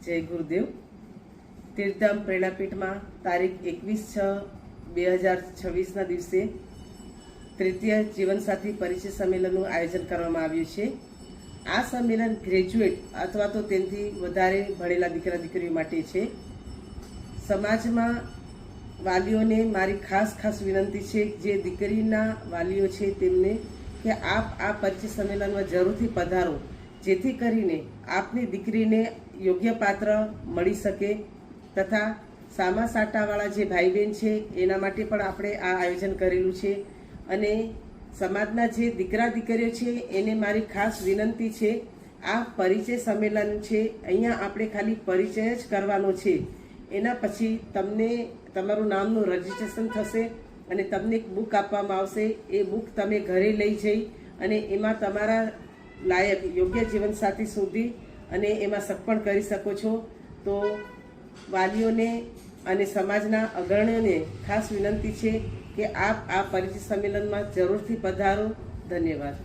જય ગુરુદેવ। તીર્થધામ પ્રેરણાપીઠમાં તારીખ 21/6/2026ના દિવસે તૃતીય જીવનસાથી પરિચય સંમેલનનું આયોજન કરવામાં આવ્યું છે। આ સંમેલન ગ્રેજ્યુએટ અથવા તો તેનાથી વધારે ભણેલા દીકરા દીકરીઓ માટે છે। સમાજમાં વાલીઓને મારી ખાસ વિનંતી છે, જે દીકરીના વાલીઓ છે તેમને કે આપ આ પરિચય સંમેલનમાં જરૂરથી પધારો, જેથી કરીને આપની દીકરીને યોગ્ય પાત્ર મળી શકે તથા સામા સાટાવાળા જે ભાઈ બહેન છે એના માટે પણ આપણે આ આયોજન કરેલું છે। અને સમાજના જે દીકરા દીકરીઓ છે એને મારી ખાસ વિનંતી છે, આ પરિચય સંમેલન છે, અહીંયા આપણે ખાલી પરિચય જ કરવાનો છે। એના પછી તમને તમારું નામનું રજિસ્ટ્રેશન થશે અને તમને એક બુક આપવામાં આવશે। એ બુક તમે ઘરે લઈ જઈ અને એમાં તમારા લાયક યોગ્ય જીવનસાથી શોધી અને એમાં સગપણ કરી શકો છો। તો વાલીઓને અને સમાજના અગ્રણીઓને ખાસ વિનંતી છે કે આપ આ પરિચય સંમેલનમાં જરૂરથી પધારો। ધન્યવાદ।